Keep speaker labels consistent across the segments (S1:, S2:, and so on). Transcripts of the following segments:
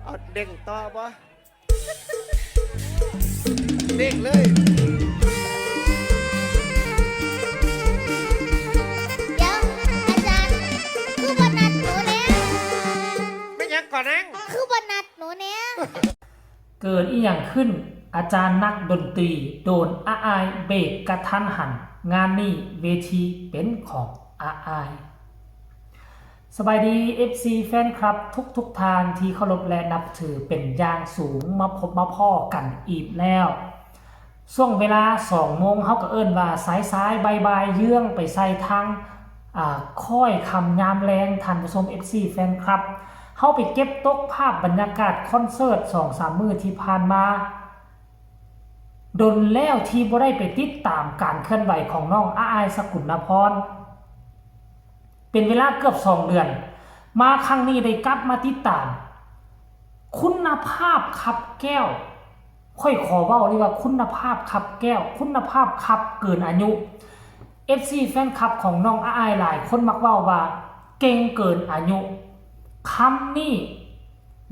S1: เอาเด้งต่อบ่เด้งเลย
S2: เดี๋ยวอาจารย์คือบนัดหนูเนี่ย
S1: ไม่ยังก่อนนัง
S2: คือบนัดหนูเนี่ย
S3: เกิดอีหยังขึ้นอาจารย์นักดนตรีโดนอาอายเบรกกระทันหันงานนี้เวทีเป็นของอาอายสบายดี FC แฟนคลับทุกทางที่เคารพและนับถือเป็นอย่างสูงมาพบมาพ่อกันอีกแล้วช่วงเวลา2 โมงเขาก็เอิ้นว่าสายบายเยื่องไปใส่ทางค่อยคำยามแรงทันผู้ชม FC แฟนคลับเขาไปเก็บตกภาพบรรยากาศคอนเสิร์ต 2-3 มื้อที่ผ่านมาดนแล้วที่บ่ได้ไปติดตามการเคลื่อนไหวของน้องอาอายสกุลพรเป็นเวลาเกือบ2 เดือนมาครั้งนี้ได้กลับมาติดตามคุณภาพขับแก้วค่อยขอเว้าเลยว่าคุณภาพขับแก้วคุณภาพขับเกินอายุ FC แฟนคลับของน้องอาอายหลายคนมักเว้าว่าเก่งเกินอายุคำนี้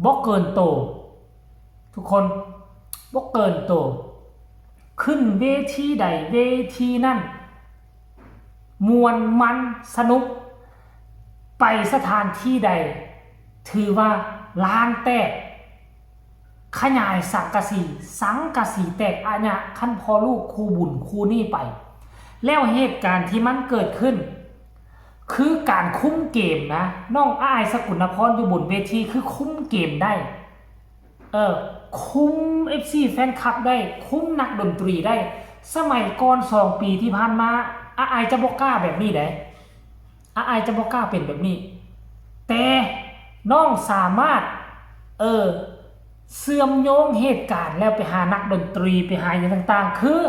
S3: บ่เกินโตทุกคนบ่เกินโตขึ้นเวทีใดเวทีนั่นมวนมันสนุกไปสถานที่ใดถือว่าล้านแตกขยายสังกะสีแตกอาญะขั้นพอลูกคู่บุญคู่นี่ไปแล้วเหตุการณ์ที่มันเกิดขึ้นคือการคุ้มเกมนะน้องอ้ายสกุลพรอยู่บนเวทีคือคุ้มเกมได้คุ้ม FC แฟนคลับได้คุ้มนักดนตรีได้สมัยก่อน2 ปีที่ผ่านมาอ้ายจะบ่กล้าแบบนี้ได้อ้ายจะบ่กล้าเป็นแบบนี้แต่น้องสามารถเสื่อมโยงเหตุการณ์แล้วไปหานักดนตรีไปหาอย่างต่างๆคือ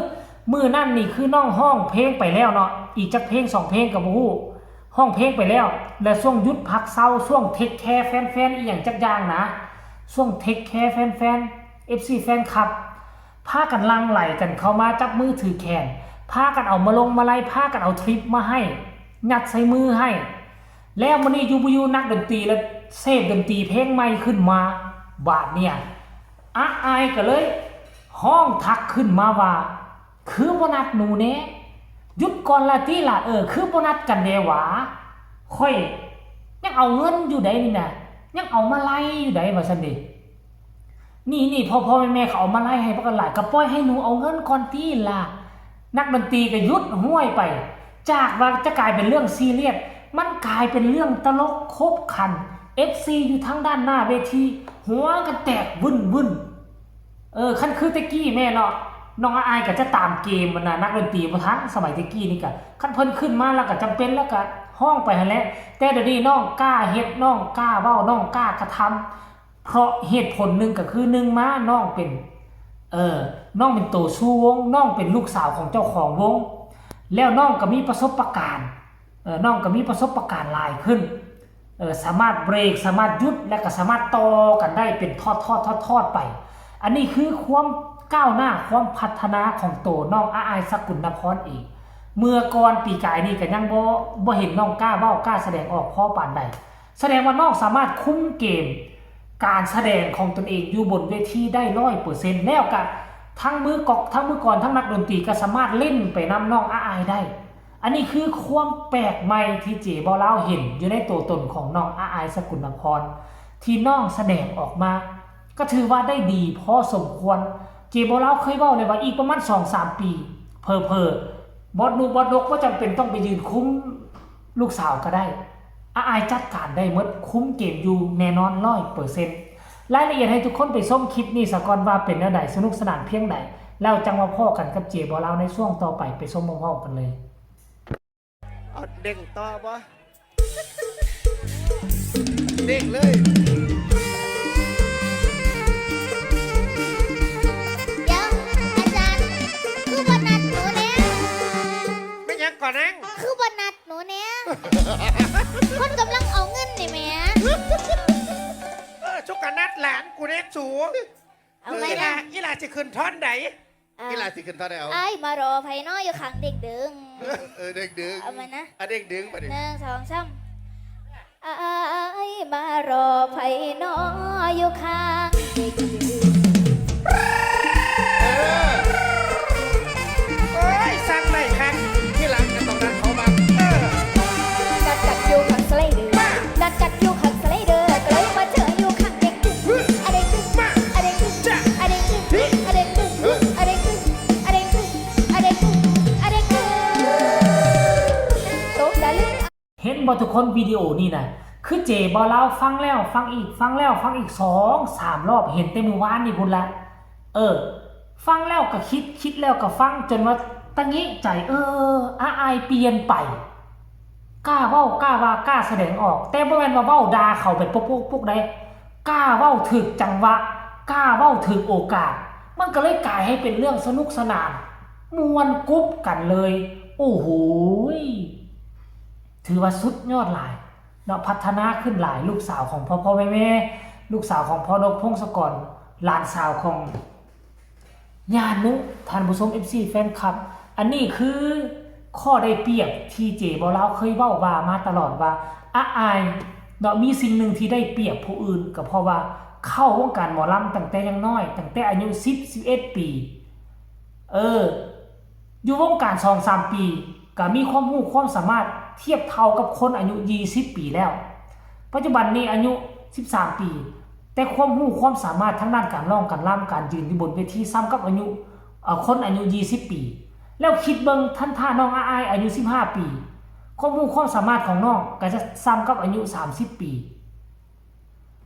S3: มือนั่นนี่คือน้องห้องเพลงไปแล้วเนาะอีกจักเพลง2 เพลงกับบ่ฮู้ห้องเพลงไปแล้วและช่วงหยุดพักเศร้าช่วงเทคแคร์แฟนๆอีกอย่างจักอย่างนะช่วงเทคแคร์แฟนๆ FC แฟนคลับพากันลังไหลกันเข้ามาจับมือถือแขนพากันเอามาลงมาไล่พากันเอาทริปมาให้งัดใส่มือให้แล้วมื้อนี้อยู่นักดนตรีแล้วเสพดนตรีเพลงใหม่ขึ้นมาบาดเนี่ยอายก็เลยห้องทักขึ้นมาว่าคือบ่นัดหนูแน่หยุดก่อนละติล่ะคือบ่นัดกันแน่หวาค่อยยังเอาเงินอยู่ใดนี่น่ะยังเอามาไล่อยู่ใดว่าซั่นดินี่พ่อแม่เขาเอามาไล่ให้พวกกันหลายก็ปล่อยให้หนูเอาเงินก่อนติล่ะนักดนตรีก็หยุดห้วยไปจากว่าจะกลายเป็นเรื่องซีเรียสมันกลายเป็นเรื่องตลกคบขัน FC อยู่ทั้งด้านหน้าเวทีหัวกันแตกวุ่นคันคือตะกี้แม่เนาะน้องอายก็จะตามเกมมันน่ะนักดนตรีบ่ทันสมัยตะกี้นี่ก็คันเพิ่นขึ้นมาแล้วก็จำเป็นแล้วก็ห้องไปหั่นแหละแต่เดี๋ยวนี้น้องกล้าเฮ็ดน้องกล้าเว้าน้องกล้ากระทำเพราะเหตุผลนึงก็คือ1มาน้องเป็นน้องเป็นโตชูวงน้องเป็นลูกสาวของเจ้าของวงแล้วน้องก็มีประสบการณ์น้องก็มีประสบการณ์หลายขึ้นสามารถเบรกสามารถหยุดและก็สามารถต่อกันได้เป็นทอดไปอันนี้คือความก้าวหน้าความพัฒนาของโตน้องอาอายสกุลพรอีกเมื่อก่อนปีกายนี่ก็ยังบ่เห็นน้องกล้าเว้ากล้าแสดงออกพอปานใดแสดงว่าน้องสามารถคุมเกมการแสดงของตนเองอยู่บนเวทีได้ 100% แล้วก็ทั้งมือกอกทั้งมือก่อนทั้งนักดนตรีก็สามารถเล่นไปนำน้องอาอายได้อันนี้คือความแปลกใหม่ที่เจบ่เล่าเห็นอยู่ในตัวตนของน้องอาอายสกุลพรที่น้องแสดงออกมาก็ถือว่าได้ดีพอสมควรเจบ่เล่าเคยเว้าเลยว่าอีกประมาณ 2-3 ปีเผลอๆบอสนุบอสดกบ่จำเป็นต้องไปยืนคุ้มลูกสาวก็ได้อาอายจัดการได้หมดคุ้มเกมอยู่แน่นอน 100% รายละเอียดให้ทุกคนไปชมคลิปนี้ซะก่อนว่าเป็นแนวใดสนุกสนานเพียงใดแล้วจังว่าพ้อกันกับเจบ่เล่าในช่วงต่อไปชมพร้อมๆกันเลย
S1: เอาเด้งต่อบ่เด้งเลย
S2: เดี๋ยวอาจารย์คือบนัดหนูเนี่ย
S1: ไม่ยังก่อนนัง
S2: คือบนัดหนูเนี่ยคนกำลังเอาเงินนี่แม่
S1: ชุกกันนัดหลานกูเด็กสู
S2: เอาไงล่ะ
S1: อีหลาจะขึ้นท่อนไหน
S4: กีฬาสิขึ้นท่าได้เอา
S2: ไอ้มารอไผน้อยอยู่ข้างเด็กดึง
S4: เด็กดึง
S2: เอามานะ
S4: เด็กดึงมาดิ
S2: 1 2 3ไอ้มารอไผน้อยอยู่ข้า
S4: เออ
S1: โอ้ยสั่งได้ครับ
S4: ที่หลังกันตรงนั้นเขามา
S2: นัดกันอยู่ข้างสไลเดอร์นัดกันอยู่ข้างสไลเดอร์ก็เลยมาเจออยู่ข้างเด็กดึงอะไรดึงอะไรดึงอะไรดึงอะไรดึงอะไรดึงอะไรดึงอะไรดึงอะไรดึงตกตะลึง
S3: เห็นบ่ทุกคนวิดีโอนี่นะคือเจบ่เล่าฟังแล้วฟังอีกฟังแล้วฟังอีก2-3 รอบเห็นแต่มื้อวานนี่พุ่นละฟังแล้วก็คิดแล้วก็ฟังจนว่าตะงี้ใจอายเปลี่ยนไปกล้าเว้ากล้าว่ากล้าแสดงออกแต่บ่แม่นว่าเว้าด่าเขาเป็นปุ๊กๆได้กล้าเว้าถึกจังหวะกล้าเว้าถึกโอกาสมันก็เลยกลายให้เป็นเรื่องสนุกสนานม่วนกุ๊บกันเลยโอ้โหถือว่าสุดยอดหลายเนาะพัฒนาขึ้นหลายลูกสาวของพ่อแม่ลูกสาวของพ่อนกพงศกรหลานสาวของญานุท่านผู้ชม FC แฟนคลับอันนี้คือข้อได้เปรียบที่เจบ่เล่าเคยเว้าว่ามาตลอดว่าอายเนาะมีสิ่งหนึ่งที่ได้เปรียบผู้อื่นก็เพราะว่าเข้าวงการหมอลำตั้งแต่ยังน้อยตั้งแต่อายุ10-11 ปีอยู่วงการ 2-3 ปีก็มีความรู้ความสามารถเทียบเท่ากับคนอายุ20 ปีแล้วปัจจุบันนี้อายุ13 ปีแต่ความรู้ความสามารถทั้งด้านการร้องการรำการยืนอยู่บนเวทีซ้ำกับอายุคนอายุ20 ปีแล้วคิดเบิ่งท่าน้องอายอายุ15 ปีความรู้ความสามารถของน้องก็จะซ้ำกับอายุ30 ปี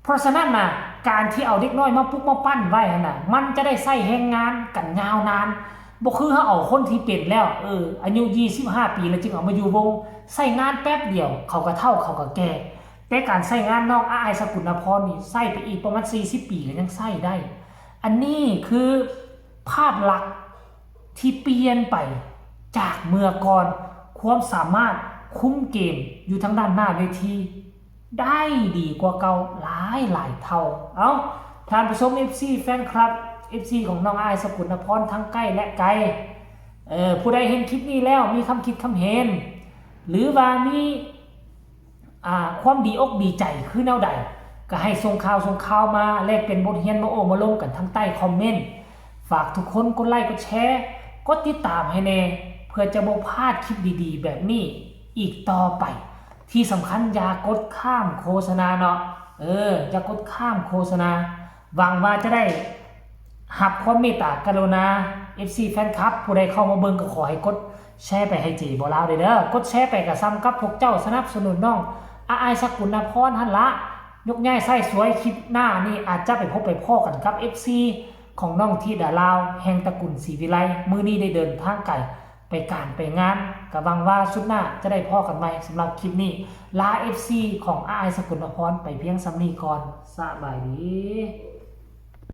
S3: เพราะฉะนั้นน่ะการที่เอาเด็กน้อยมาปุ๊กมาปั้นไว้น่ะมันจะได้ใช้แรงงานกันยาวนานบ่คือเฮาเอาคนที่เป็นแล้วอายุ25 ปีแล้วจึงเอามาอยู่วงใช้งานแป๊บเดียวเขาก็เฒ่าเขาก็แก่แต่การใช้งานน้องอายสกุลนพรนี่ใช้ไปอีกประมาณ40 ปีก็ยังใช้ได้อันนี้คือภาพลักษณ์ที่เปลี่ยนไปจากเมื่อก่อนความสามารถคุ้มเกมอยู่ทางด้านหน้าเวทีได้ดีกว่าเก่าหลายเท่าเอาท่านผู้ชม FC แฟนคลับ FC ของน้องอายสกุลนพรทั้งใกล้และไกลผู้ใดเห็นคลิปนี้แล้วมีคำคิดคำเห็นหรือว่ามีความดีอกดีใจคือแนวใดก็ให้ส่งข่าวมาแลกเป็นบทเรียนมามาลงกันทั้งใต้คอมเมนต์ฝากทุกคนกดไลค์กดแชร์กดติดตามให้แน่เพื่อจะบ่พลาดคลิปดีๆแบบนี้อีกต่อไปที่สำคัญอย่ากดข้ามโฆษณาเนาะอย่ากดข้ามโฆษณาหวังว่าจะได้หับความเมตตากรุณา FC แฟนคลับผู้ใดเข้ามาเบิ่งก็ขอให้กดแชร์ไปให้เจบ่ลาวเด้อกดแชร์ไปก็ซ้ำกับพวกเจ้าสนับสนุนน้องอายสกุลนพรหั่นละยกย้ายไส้สวยคลิปหน้านี่อาจจะไปพบไปพ้อกันกับ FC ของน้องธิดาลาวแห่งตระกูลศรีวิไลมื้อนี้ได้เดินทางไกลไปการไปงานก็หวังว่าสุดหน้าจะได้พ้อกันใหม่สำหรับคลิปนี้ลา FC ของอายสกุลนพรไปเพียงส่ำนี้ก่อนสบายดี